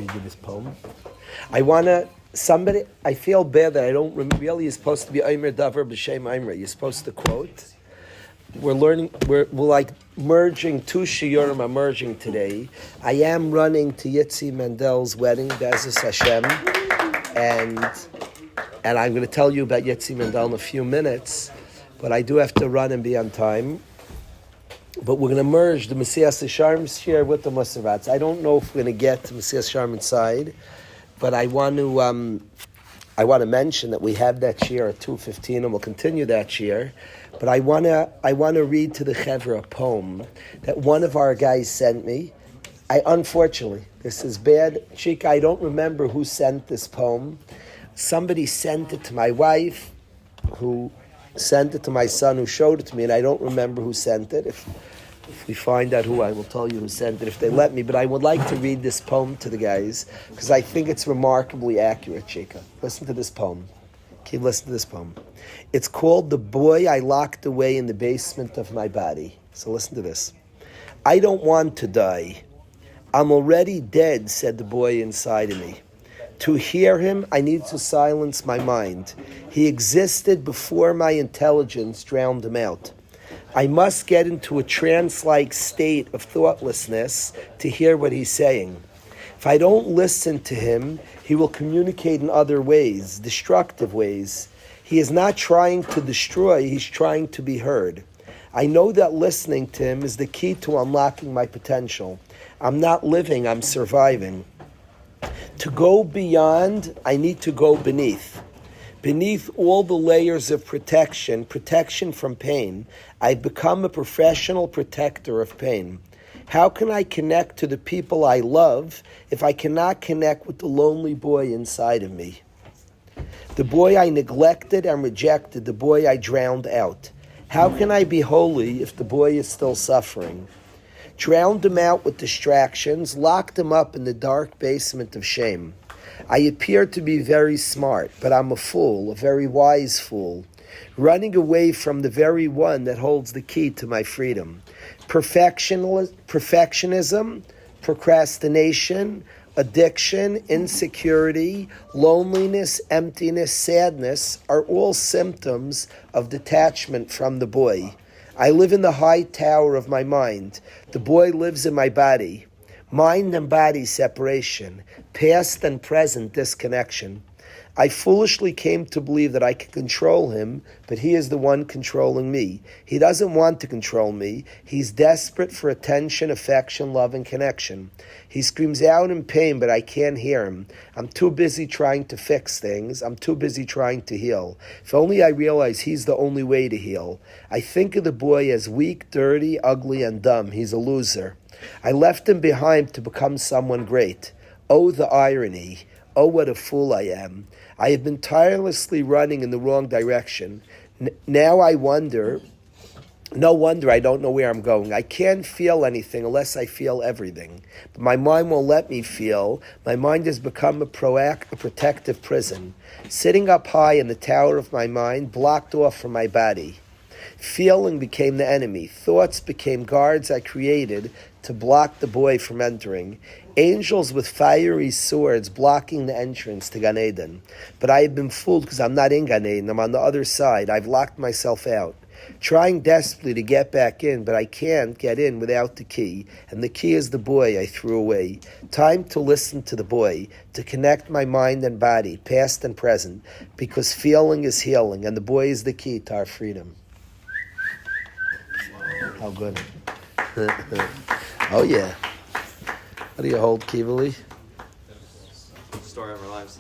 read you this poem. I feel bad that I don't remember. Really, you're supposed to be Eimer Davar B'Shem Eimer. You're supposed to quote. We're like merging two shiurim. I'm merging today. I am running to Yitzi Mandel's wedding, Be'ezus Hashem, and I'm going to tell you about Yitzi Mandel in a few minutes, but I do have to run and be on time. But we're going to merge the Mesilas Yesharim share with the Maserats. I don't know if we're going to get to Mesilas Yesharim inside, but I want to mention that we have that share at 2:15, and we'll continue that share. But I want to read to the Chevra a poem that one of our guys sent me. Unfortunately, this is bad. Chica, I don't remember who sent this poem. Somebody sent it to my wife, who sent it to my son, who showed it to me, and I don't remember who sent it. If we find out who, I will tell you who sent it if they let me. But I would like to read this poem to the guys because I think it's remarkably accurate, Chica. Listen to this poem. Keep listening to this poem. It's called "The Boy I Locked Away in the Basement of My Body." So listen to this. I don't want to die. I'm already dead, said the boy inside of me. To hear him, I need to silence my mind. He existed before my intelligence drowned him out. I must get into a trance-like state of thoughtlessness to hear what he's saying. If I don't listen to him, he will communicate in other ways, destructive ways. He is not trying to destroy, he's trying to be heard. I know that listening to him is the key to unlocking my potential. I'm not living, I'm surviving. To go beyond, I need to go beneath. Beneath all the layers of protection from pain, I've become a professional protector of pain. How can I connect to the people I love if I cannot connect with the lonely boy inside of me? The boy I neglected and rejected, the boy I drowned out. How can I be holy if the boy is still suffering? Drowned him out with distractions, locked him up in the dark basement of shame. I appear to be very smart, but I'm a fool, a very wise fool, running away from the very one that holds the key to my freedom. Perfectionism, procrastination, addiction, insecurity, loneliness, emptiness, sadness are all symptoms of detachment from the boy. I live in the high tower of my mind. The boy lives in my body. Mind and body separation, past and present disconnection. I foolishly came to believe that I can control him, but he is the one controlling me. He doesn't want to control me. He's desperate for attention, affection, love, and connection. He screams out in pain, but I can't hear him. I'm too busy trying to fix things. I'm too busy trying to heal. If only I realize he's the only way to heal. I think of the boy as weak, dirty, ugly, and dumb. He's a loser. I left him behind to become someone great. Oh, the irony. Oh, what a fool I am. I have been tirelessly running in the wrong direction. Now I wonder, no wonder I don't know where I'm going. I can't feel anything unless I feel everything. But my mind won't let me feel. My mind has become a protective prison, sitting up high in the tower of my mind, blocked off from my body. Feeling became the enemy. Thoughts became guards I created to block the boy from entering. Angels with fiery swords blocking the entrance to Gan Eden. But I have been fooled because I'm not in Gan Eden. I'm on the other side. I've locked myself out. Trying desperately to get back in, but I can't get in without the key. And the key is the boy I threw away. Time to listen to the boy, to connect my mind and body, past and present, because feeling is healing, and the boy is the key to our freedom. How good. Oh, yeah. What do you hold, Kivali? Story of our lives.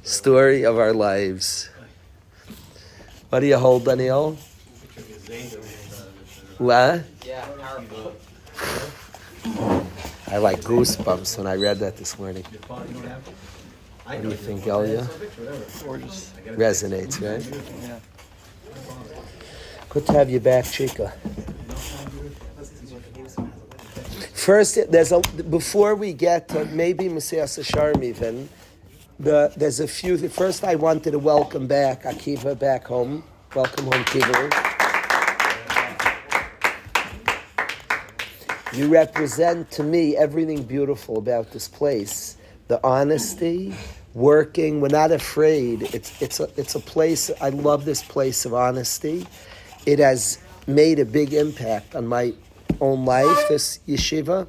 Story of our lives. What do you hold, Daniel? What? Yeah, powerful. I like goosebumps when I read that this morning. What do you think, Elia? Resonates, right? Yeah. Good to have you back, Chica. First, before we get to maybe Mesilas Yesharim even, there's a few. First, I wanted to welcome back Akiva back home. Welcome home, Kiva. You represent to me everything beautiful about this place. The honesty, working, we're not afraid. It's a place, I love this place of honesty. It has made a big impact on my own life, this yeshiva.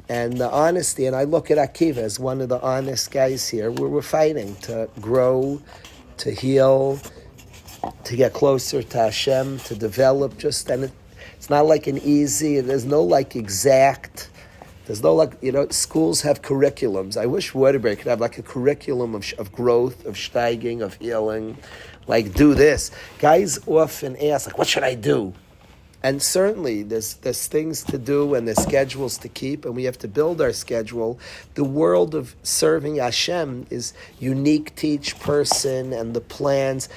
And the honesty, and I look at Akiva as one of the honest guys here, where we're fighting to grow, to heal, to get closer to Hashem, to develop it's not like an easy, there's no like exact, there's no like, schools have curriculums. I wish Waterbury could have like a curriculum of growth, of steiging, of healing, like do this. Guys often ask, like, what should I do? And certainly there's things to do and there's schedules to keep, and we have to build our schedule. The world of serving Hashem is unique to each person, and the plans.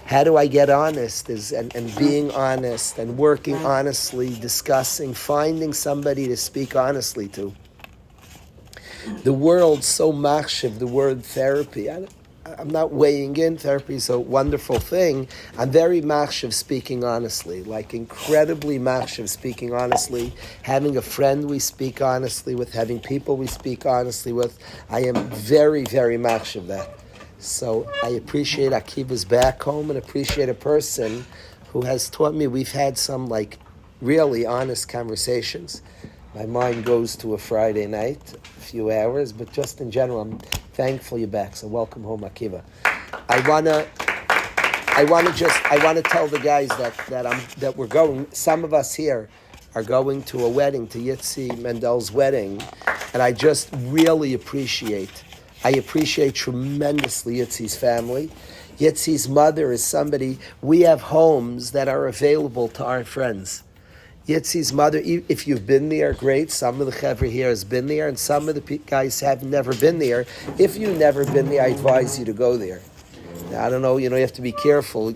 How do I get honest? And being honest and working honestly, discussing, finding somebody to speak honestly to. The world's so machshav, the word therapy. I'm not weighing in. Therapy is a wonderful thing. I'm very machshav speaking honestly, like incredibly machshav speaking honestly. Having a friend we speak honestly with, having people we speak honestly with. I am very, very machshav that. So I appreciate Akiva's back home and appreciate a person who has taught me. We've had some like really honest conversations. My mind goes to a Friday night, a few hours, but just in general, I'm thankful you're back. So welcome home, Akiva. I want to tell the guys that we're going. Some of us here are going to a wedding, to Yitzi Mandel's wedding, and I just really appreciate tremendously Yitzi's family. Yitzi's mother is somebody, we have homes that are available to our friends. Yitzi's mother, if you've been there, great. Some of the chevra here has been there, and some of the guys have never been there. If you've never been there, I advise you to go there. Now, I don't know, you have to be careful. A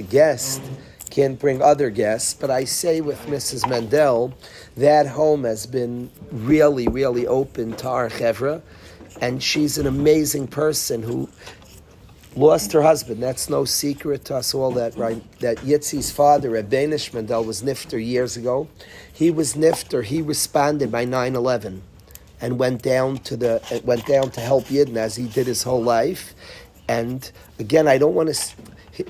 guest can't bring other guests, but I say with Mrs. Mandel, that home has been really, really open to our chevra, and she's an amazing person who lost her husband. That's no secret to us all, that right? That Yitzi's father, Rabbi Kalish Mandel, was nifter years ago. He was nifter. He responded by 9/11 and went down to help Yidden as he did his whole life. And again, I don't want to.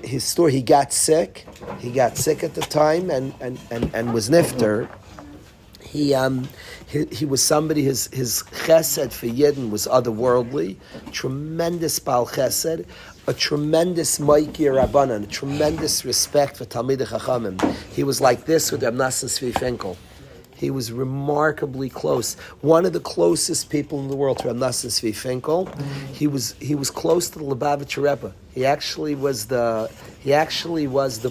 His story. He got sick. He got sick at the time and was nifter. He was somebody, his chesed for Yidden was otherworldly, tremendous Baal chesed, a tremendous Maiki Rabbanan, a tremendous respect for Talmidei Chachamim. He was like this with Reb Nosson Tzvi Finkel. He was remarkably close. One of the closest people in the world to Reb Nosson Tzvi Finkel. He was close to the Lubavitcher Rebbe. He actually was the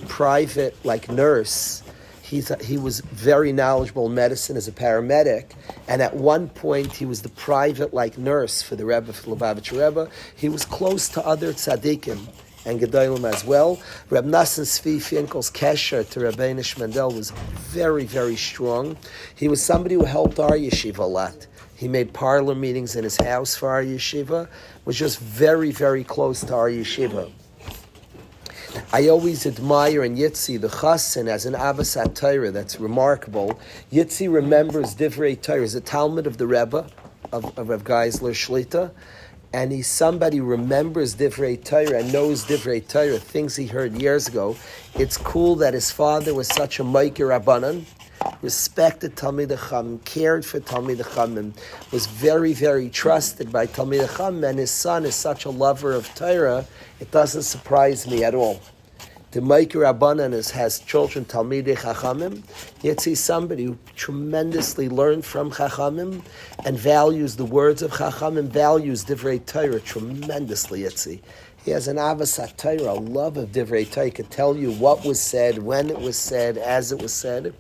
private nurse. He was very knowledgeable in medicine as a paramedic, and at one point he was the private nurse for the Rebbe, for the Lubavitcher Rebbe. He was close to other tzaddikim and gedolim as well. Reb Nosson Tzvi Finkel's kesher to Rabbi Kalish Mandel was very, very strong. He was somebody who helped our yeshiva a lot. He made parlor meetings in his house for our yeshiva, was just very, very close to our yeshiva. I always admire in Yitzi the chassan as an Avos HaTorah that's remarkable. Yitzi remembers Divrei Torah. He's a Talmud of the Rebbe, of Rav Geisler Shlita, and he's somebody who remembers Divrei Torah and knows Divrei Torah, things he heard years ago. It's cool that his father was such a Maikir Rabbanan, respected Talmidei Chachamim, cared for Talmidei Chachamim, was very, very trusted by Talmidei Chachamim, and his son is such a lover of Torah, it doesn't surprise me at all. The Maikir Rabbanan has children, Talmidei Chachamim. Yitzi is somebody who tremendously learned from Chachamim and values the words of Chachamim, values Divrei Torah tremendously, Yitzi. He has an Avos HaTorah, a love of Divrei Torah. He could tell you what was said, when it was said, as it was said.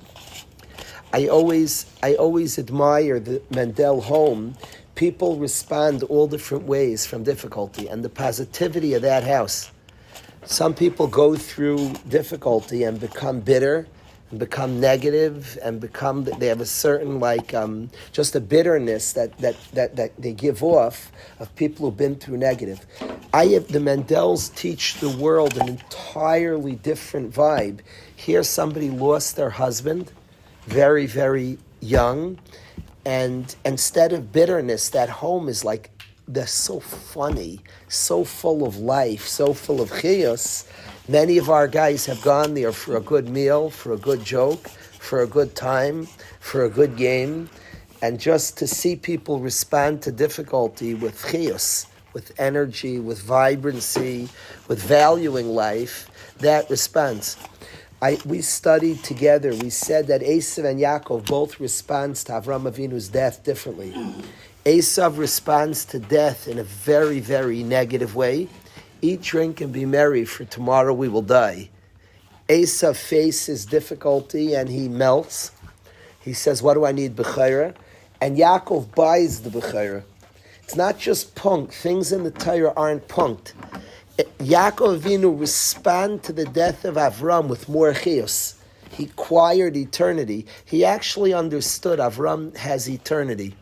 I always admire the Mandel home. People respond all different ways from difficulty, and the positivity of that house. Some people go through difficulty and become bitter, and become negative, and they have a certain just a bitterness that they give off of people who've been through negative. The Mandels teach the world an entirely different vibe. Here, somebody lost their husband, very, very young. And instead of bitterness, that home is like, they're so funny, so full of life, so full of chiyus. Many of our guys have gone there for a good meal, for a good joke, for a good time, for a good game. And just to see people respond to difficulty with chiyus, with energy, with vibrancy, with valuing life, that response. We studied together. We said that Esav and Yaakov both respond to Avram Avinu's death differently. Esav responds to death in a very, very negative way. Eat, drink, and be merry, for tomorrow we will die. Esav faces difficulty and he melts. He says, what do I need, Bechira? And Yaakov buys the Bechira. It's not just punk. Things in the Torah aren't punked. Yaakov Avinu respond to the death of Avram with more chiyus. He acquired eternity. He actually understood Avram has eternity.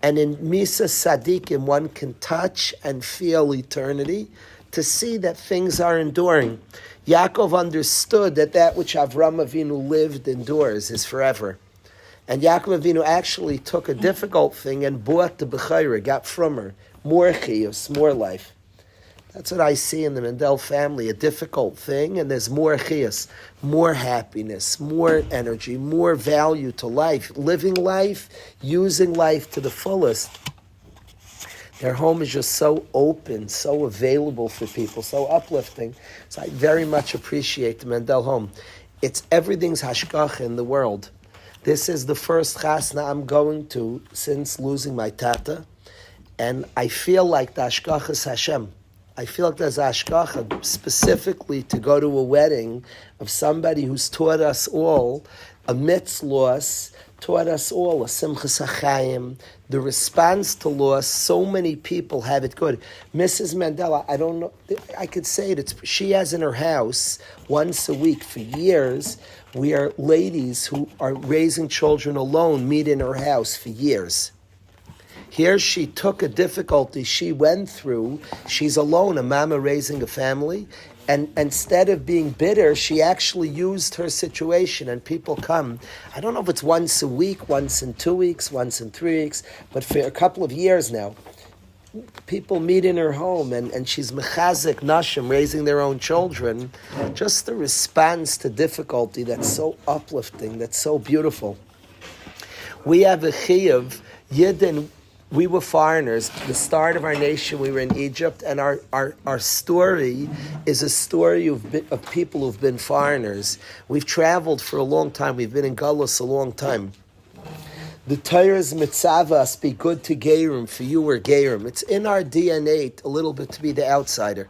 And in Misa Sadiqim, one can touch and feel eternity to see that things are enduring. Yaakov understood that which Avram Avinu lived endures, is forever. And Yaakov Avinu actually took a difficult thing and bought the Bechira, got from her. More chiyus, more life. That's what I see in the Mandel family, a difficult thing, and there's more chiyus, more happiness, more energy, more value to life, living life, using life to the fullest. Their home is just so open, so available for people, so uplifting. So I very much appreciate the Mandel home. It's everything's hashgacha in the world. This is the first chasna I'm going to since losing my tata, and I feel like the hashgacha is Hashem. I feel like there's hashgacha specifically to go to a wedding of somebody who's taught us all, amidst loss, taught us all a simchas hachayim, the response to loss. So many people have it good. Mrs. Mandela, I don't know, I could say it. She has in her house once a week for years. We are ladies who are raising children alone meet in her house for years. Here she took a difficulty she went through. She's alone, a mama raising a family. And instead of being bitter, she actually used her situation and people come. I don't know if it's once a week, once in 2 weeks, once in 3 weeks, but for a couple of years now, people meet in her home and she's mechazik nashim, raising their own children. Just the response to difficulty that's so uplifting, that's so beautiful. We have a chiyuv, Yidden. We were foreigners. The start of our nation, we were in Egypt, and our story is a story of people who've been foreigners. We've traveled for a long time. We've been in Galus a long time. The Torah's mitzvah, be good to Gerim, for you were Gerim. It's in our DNA a little bit to be the outsider.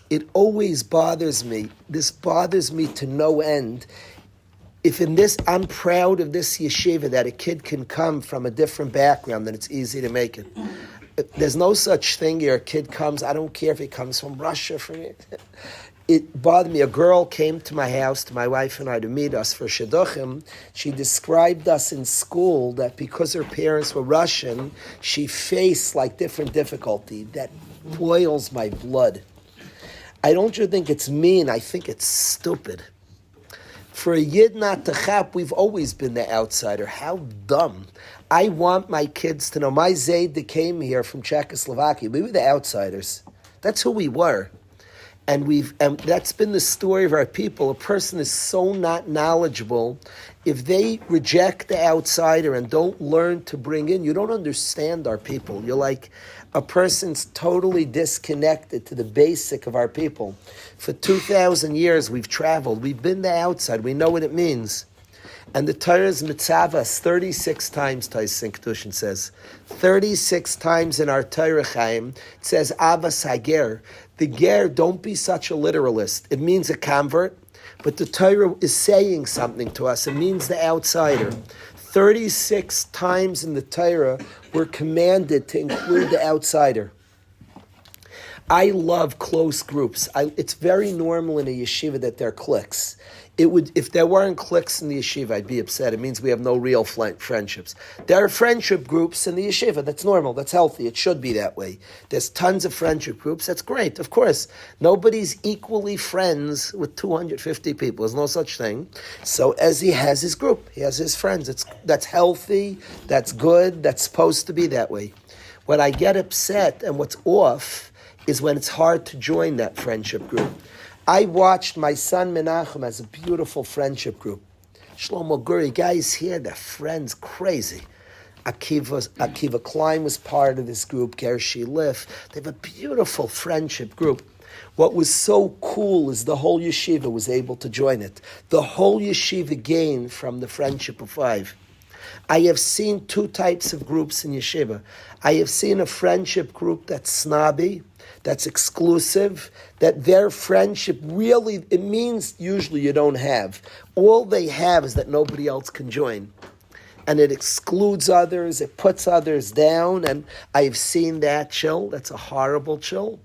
It always bothers me. This bothers me to no end. If in this, I'm proud of this yeshiva that a kid can come from a different background, then it's easy to make it. There's no such thing here. A kid comes, I don't care if he comes from Russia, it bothered me. A girl came to my house, to my wife and I, to meet us for shidduchim. She described us in school that because her parents were Russian, she faced like different difficulty. That boils my blood. I don't just think it's mean, I think it's stupid. For a Yid not to chap, we've always been the outsider. How dumb. I want my kids to know. My Zayd that came here from Czechoslovakia, we were the outsiders. That's who we were. And that's been the story of our people. A person is so not knowledgeable. If they reject the outsider and don't learn to bring in, you don't understand our people. You're like, a person's totally disconnected to the basic of our people. For 2,000 years we've traveled. We've been the outside. We know what it means. And the Torah's mitzvahs 36 times, Taisin Kedushin says. 36 times in our Torah Chaim, it says, Avas Hager. The ger, don't be such a literalist. It means a convert, but the Torah is saying something to us. It means the outsider. 36 times in the Torah we're commanded to include the outsider. I love close groups. It's very normal in a yeshiva that there are cliques. It would, if there weren't cliques in the yeshiva, I'd be upset. It means we have no real friendships. There are friendship groups in the yeshiva. That's normal. That's healthy. It should be that way. There's tons of friendship groups. That's great. Of course, nobody's equally friends with 250 people. There's no such thing. So as he has his group, he has his friends. That's healthy. That's good. That's supposed to be that way. When I get upset and what's off is when it's hard to join that friendship group. I watched my son Menachem as a beautiful friendship group. Shlomo Guri, guys here, they're friends, crazy. Akiva Klein was part of this group, Gershi Liff. They have a beautiful friendship group. What was so cool is the whole yeshiva was able to join it. The whole yeshiva gained from the friendship of five. I have seen two types of groups in yeshiva. I have seen a friendship group that's snobby, that's exclusive, that their friendship really, it means usually you don't have. All they have is that nobody else can join. And it excludes others, it puts others down, and I have seen that chill. That's a horrible chill.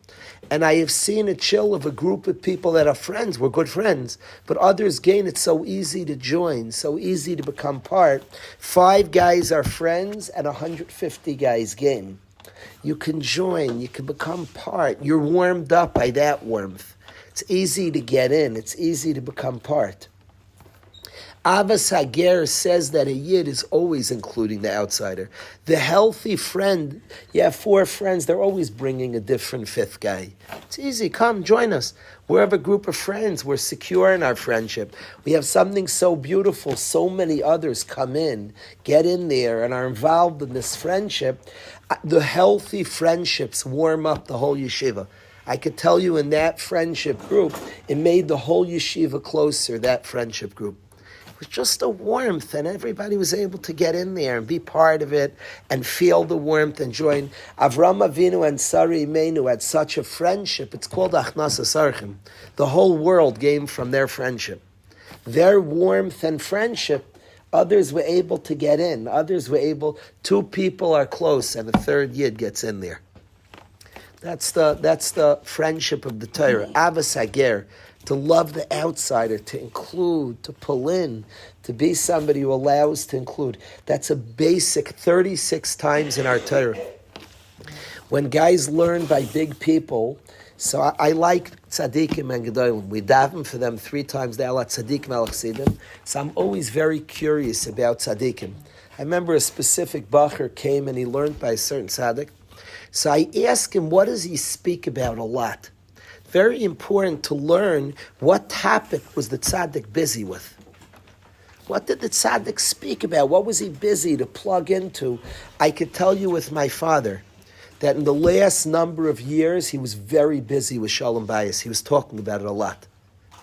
And I have seen a chill of a group of people that are friends, we're good friends, but others gain. It's so easy to join, so easy to become part. 5 guys are friends and 150 guys gain. You can join, you can become part. You're warmed up by that warmth. It's easy to get in, it's easy to become part. Avas Hager says that a Yid is always including the outsider. The healthy friend, you have 4 friends, they're always bringing a different 5th guy. It's easy, come, join us. We have a group of friends, we're secure in our friendship. We have something so beautiful, so many others come in, get in there, and are involved in this friendship. The healthy friendships warm up the whole yeshiva. I could tell you in that friendship group, it made the whole yeshiva closer, that friendship group. It was just a warmth, and everybody was able to get in there and be part of it and feel the warmth and join. Avram Avinu and Sari Imenu had such a friendship. It's called Achnas Asarchim. The whole world came from their friendship. Their warmth and friendship, others were able to get in. Others were able, 2 people are close and a 3rd Yid gets in there. That's the friendship of the Torah. Avas Hager. To love the outsider, to include, to pull in, to be somebody who allows to include. That's a basic 36 times in our Torah. When guys learn by big people, so I like tzaddikim and gedolim. We daven for them 3 times. They are tzaddikim al chasidim. So I'm always very curious about tzaddikim. I remember a specific bacher came and he learned by a certain tzaddik. So I asked him, what does he speak about a lot? Very important to learn what topic was the tzaddik busy with. What did the tzaddik speak about? What was he busy to plug into? I could tell you with my father that in the last number of years, he was very busy with Shalom Bayis. He was talking about it a lot.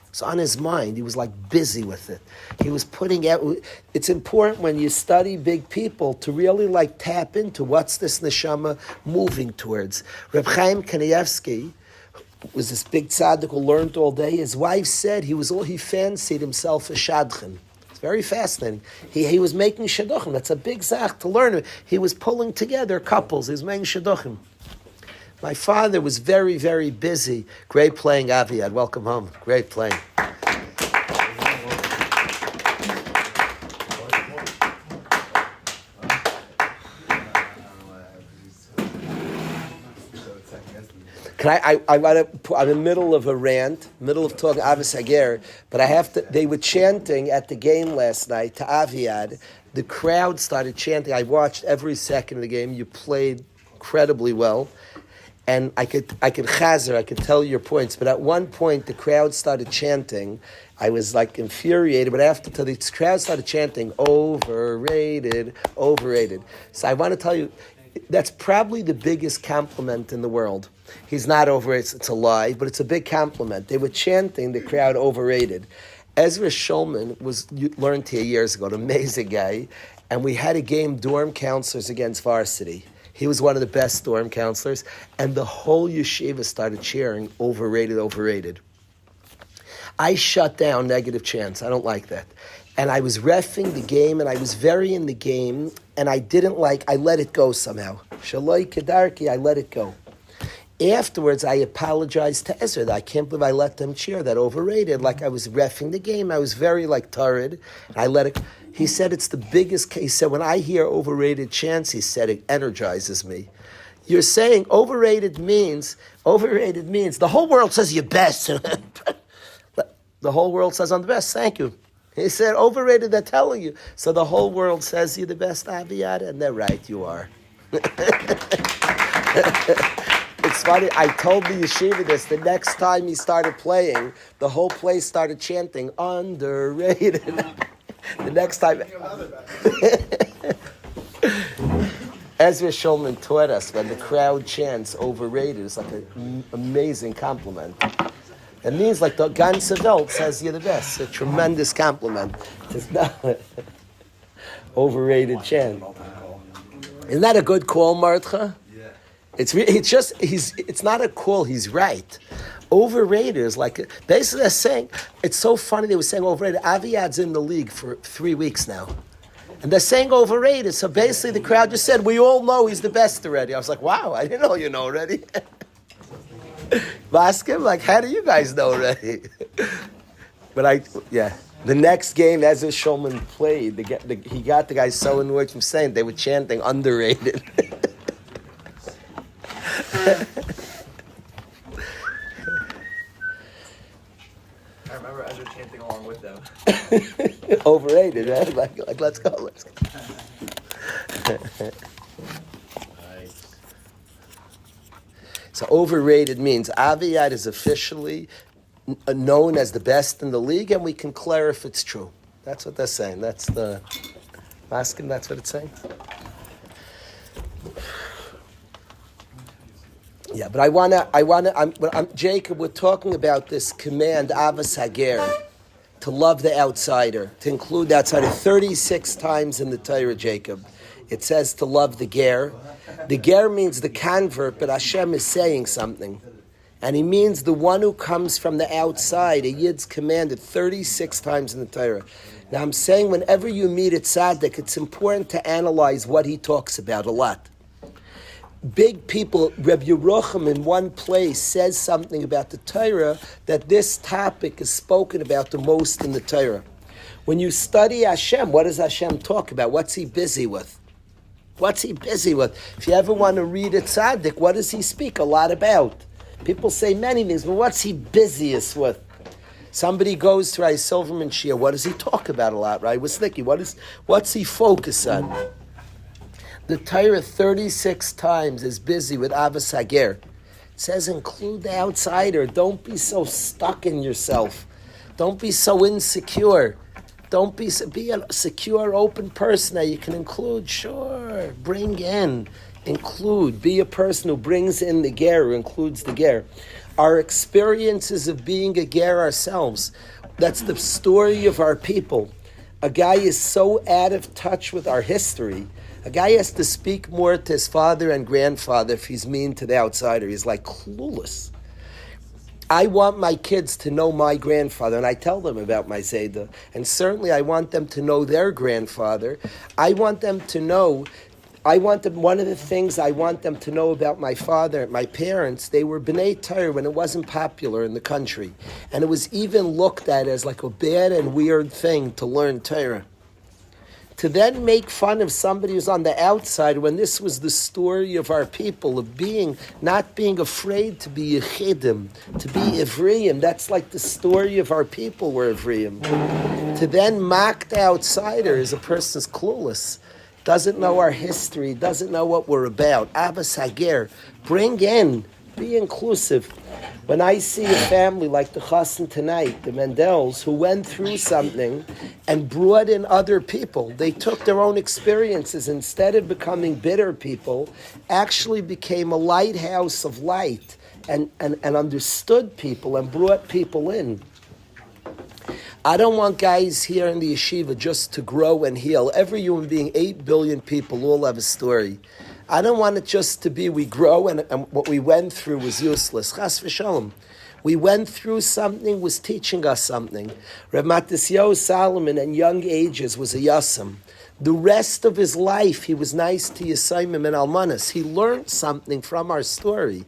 It's on his mind. He was like busy with it. He was putting out. It's important when you study big people to really like tap into what's this neshama moving towards. Reb Chaim Kanievsky was this big tzaddik who learned all day. His wife said he fancied himself a shadchan. It's very fascinating. He was making shidduchim. That's a big zach to learn. He was pulling together couples. He was making shidduchim. My father was very, very busy. Great playing, Aviad. Welcome home. Great playing. I'm in the middle of a rant, middle of talking Avos Hager, but I have to. They were chanting at the game last night to Aviad. The crowd started chanting. I watched every second of the game. You played incredibly well, and I could tell your points. But at one point, the crowd started chanting. I was like infuriated, but after the crowd started chanting, overrated, overrated. So I want to tell you, that's probably the biggest compliment in the world. He's not overrated, it's a lie, but it's a big compliment. They were chanting the crowd overrated. Ezra Shulman learned here years ago, an amazing guy, and we had a game dorm counselors against varsity. He was one of the best dorm counselors, and the whole yeshiva started cheering overrated, overrated. I shut down negative chants. I don't like that. And I was reffing the game, and I was very in the game, and I let it go somehow. Shaloi kedarki, I let it go. Afterwards, I apologized to Ezra. I can't believe I let them cheer. That overrated. Like I was reffing the game. I was very torrid. I let it. He said it's the biggest. He said when I hear overrated chants, he said it energizes me. You're saying overrated means the whole world says you're best. The whole world says I'm the best. Thank you. He said overrated. They're telling you. So the whole world says you're the best, Aviyad, and they're right. You are. It's funny, I told the yeshiva this, the next time he started playing, the whole place started chanting, underrated. The next time... Ezra Shulman taught us when the crowd chants overrated, it's like an amazing compliment. It means like the ganze Welt says you're the best. It's a tremendous compliment. It's not overrated chant. Isn't that a good call, Martha? It's not a call, he's right. Overrated is like, basically they're saying, it's so funny they were saying overrated. Aviyad's in the league for 3 weeks now. And they're saying overrated, so basically the crowd just said, we all know he's the best already. I was like, wow, I didn't know you know already. Ask him, like, how do you guys know already? But the next game, Ezra Shulman played, he got the guys so annoyed from saying they were chanting underrated. I remember Ezra chanting along with them. Overrated, right? Like let's go. So overrated means Aviyad is officially known as the best in the league, and we can clarify if it's true. That's what they're saying. That's the asking. That's what it's saying. Yeah, but I wanna. Jacob, we're talking about this command, Avas Hager, to love the outsider, to include the outsider 36 times in the Torah, Jacob. It says to love the ger. The ger means the convert, but Hashem is saying something. And he means the one who comes from the outside. A Yid's commanded 36 times in the Torah. Now I'm saying whenever you meet a tzaddik, it's important to analyze what he talks about a lot. Big people, Rabbi Yerucham in one place says something about the Torah that this topic is spoken about the most in the Torah. When you study Hashem, what does Hashem talk about? What's he busy with? What's he busy with? If you ever want to read a tzaddik, what does he speak a lot about? People say many things, but what's he busiest with? Somebody goes to Rai Silverman Shia, what does he talk about a lot, right? What's he focus on? The Torah 36 times is busy with Avas Hager. It says include the outsider. Don't be so stuck in yourself. Don't be so insecure. Be a secure, open person that you can include. Sure, bring in, include. Be a person who brings in the ger, who includes the ger. Our experiences of being a ger ourselves, that's the story of our people. A guy is so out of touch with our history. A guy has to speak more to his father and grandfather if he's mean to the outsider. He's like clueless. I want my kids to know my grandfather, and I tell them about my Zayda. And certainly I want them to know their grandfather. One of the things I want them to know about my father and my parents, they were B'nai Torah when it wasn't popular in the country. And it was even looked at as like a bad and weird thing to learn Torah. To then make fun of somebody who's on the outside when this was the story of our people, of not being afraid to be Yechidim, to be Ivriim. That's like the story of our people were Ivriim. To then mock the outsider as a person's clueless, doesn't know our history, doesn't know what we're about. Avas Hager, bring in, be inclusive. When I see a family like the Chassan tonight, the Mandels, who went through something and brought in other people, they took their own experiences, instead of becoming bitter people, actually became a lighthouse of light and understood people and brought people in. I don't want guys here in the yeshiva just to grow and heal. Every human being, 8 billion people, all have a story. I don't want it just to be we grow and what we went through was useless. Chas v'shalom. We went through something, was teaching us something. Reb Matisyahu Solomon at young ages was a yasam. The rest of his life he was nice to Yisayimim and Almanas. He learned something from our story.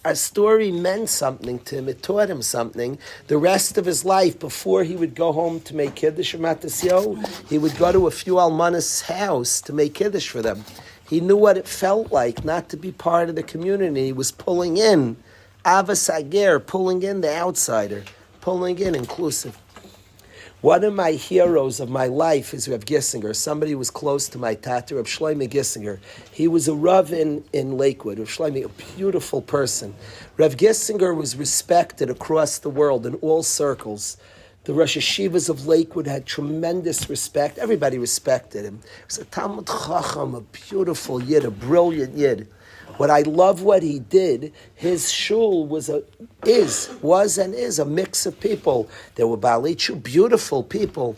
our story meant something to him. It taught him something. The rest of his life, before he would go home to make Kiddush or Matasyo, he would go to a few Almanas' house to make Kiddush for them. He knew what it felt like not to be part of the community. He was pulling in, Avas Ager, pulling in the outsider, pulling in inclusive. One of my heroes of my life is Rav Gissinger. Somebody who was close to my tata, Rav Shlomo Gissinger. He was a Rav in Lakewood. Rav Shlomo, a beautiful person. Rav Gissinger was respected across the world in all circles. The Rosh Hashivas of Lakewood had tremendous respect. Everybody respected him. He was a Talmud Chacham, a beautiful Yid, a brilliant Yid. What I love what he did, his shul was and is a mix of people. There were Balichu, beautiful people,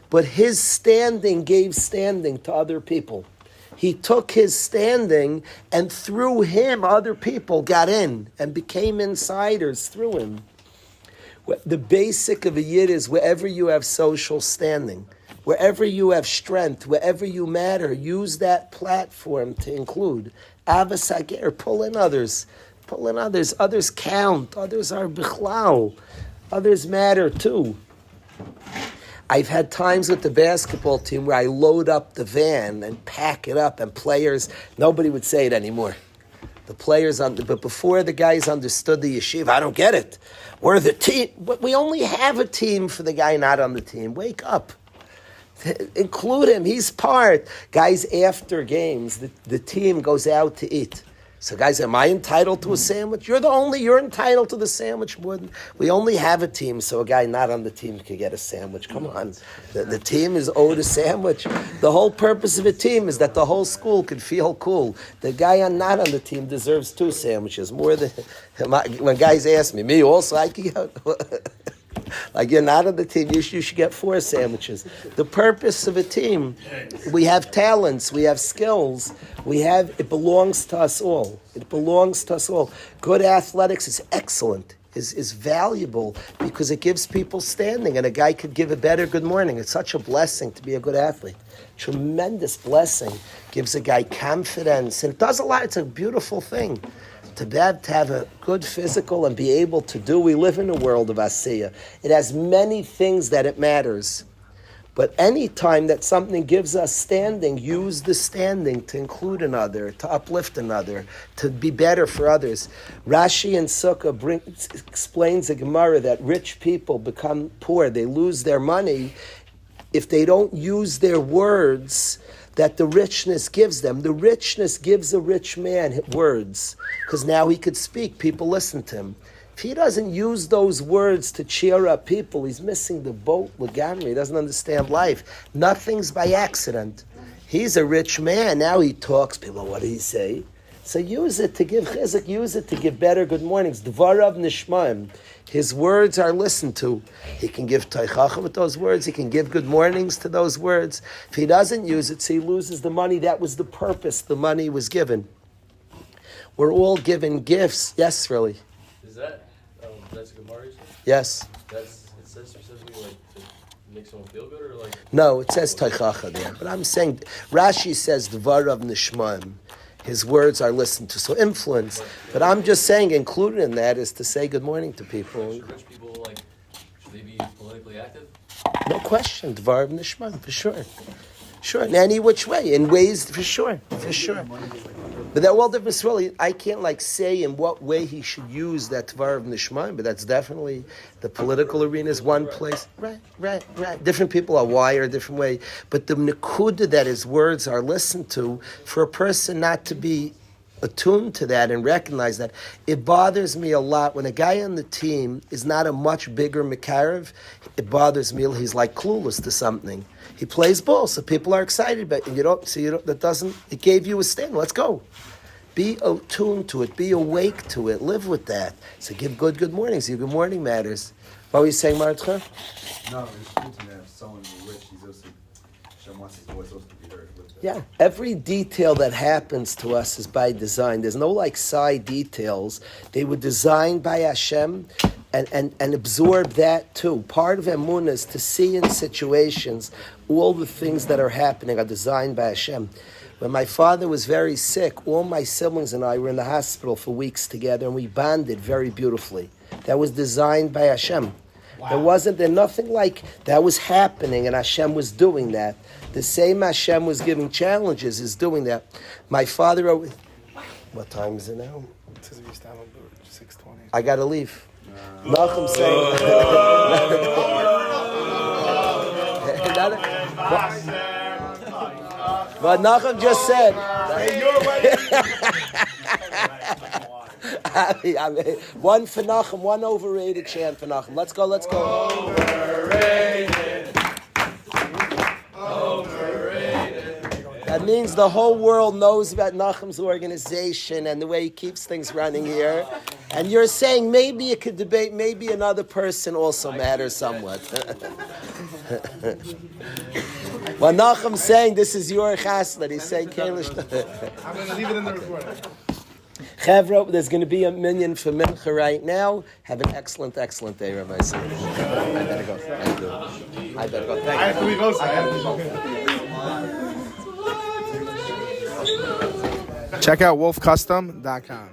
but his standing gave standing to other people. He took his standing, and through him, other people got in and became insiders through him. The basic of a Yid is wherever you have social standing, wherever you have strength, wherever you matter, use that platform to include. Avas Hager, pull in others. Others count. Others are bichlal. Others matter too. I've had times with the basketball team where I load up the van and pack it up, and players, nobody would say it anymore. The players, but before the guys understood the yeshiva, I don't get it. We're the team. We only have a team for the guy not on the team. Wake up. Include him. He's part. Guys, after games, the team goes out to eat. So guys, am I entitled to a sandwich? You're entitled to the sandwich more than, we only have a team, so a guy not on the team can get a sandwich. Come on. The team is owed a sandwich. The whole purpose of a team is that the whole school can feel cool. The guy not on the team deserves 2 sandwiches, more than, when guys ask me also, I can get, like you're not on the team, you should get 4 sandwiches. The purpose of a team, we have talents, we have skills, it belongs to us all. It belongs to us all. Good athletics is excellent, is valuable because it gives people standing, and a guy could give a better good morning. It's such a blessing to be a good athlete. Tremendous blessing. Gives a guy confidence, and it does a lot. It's a beautiful thing. To have a good physical and be able to do. We live in a world of Asiya. It has many things that it matters. But any time that something gives us standing, use the standing to include another, to uplift another, to be better for others. Rashi and Sukkah explains the Gemara that rich people become poor. They lose their money if they don't use their words that the richness gives them. The richness gives a rich man words, because now he could speak, people listen to him. If he doesn't use those words to cheer up people, he's missing the boat, Lagamri. He doesn't understand life. Nothing's by accident. He's a rich man, now he talks, people, what did he say? So use it to give chizuk, use it to give better good mornings. Dvarav nishmaim. His words are listened to. He can give teichacha with those words. He can give good mornings to those words. If he doesn't use it, so he loses the money. That was the purpose the money was given. We're all given gifts. Yes, really. Is that, that's Gemara? Yes. It says specifically like to make someone feel good, or like? No, it says teichacha there. But I'm saying, Rashi says dvarav nishmaim. His words are listened to, so influence. But I'm just saying, included in that is to say good morning to people. Rich people, like, should they be politically active? No question, dvar nishman, for sure. Sure, in any which way, in ways, for sure. But they're all different. Really, I can't say in what way he should use that dvar nishman, but that's definitely the political arena is one place. Right. Different people are wired a different way. But the nekuda that his words are listened to, for a person not to be attuned to that and recognize that, it bothers me a lot when a guy on the team is not a much bigger Mekarev. It bothers me. He's like clueless to something. He plays ball, so people are excited, but it gave you a stand. Let's go. Be attuned to it. Be awake to it. Live with that. So give good mornings. Your good morning matters. What were you saying, Martha? No, it's good to have someone rich. He's also, Hashem wants his voice also to be heard. Yeah, every detail that happens to us is by design. There's no side details. They were designed by Hashem and absorb that too. Part of Emunah is to see in situations all the things that are happening are designed by Hashem. When my father was very sick, all my siblings and I were in the hospital for weeks together, and we bonded very beautifully. That was designed by Hashem. Wow. There nothing like that was happening, and Hashem was doing that. The same Hashem was giving challenges is doing that. My father, what time is it now? 6:20. I gotta leave. Nachum saying. But Nachum just said. One for Nachum, one overrated chant for Nachum. Let's go. Overrated. That means the whole world knows about Nachum's organization and the way he keeps things running here. And you're saying maybe you could debate, maybe another person also matters somewhat. Well, Nachum's saying this is your chasna. He's saying Kalish. I'm going to leave it in the recording. Chevro, there's going to be a minyan for Mincha right now. Have an excellent day, Rabbi. I better go. Thank you. I better go. Thank you. I have to leave also. Check out wolfcustom.com.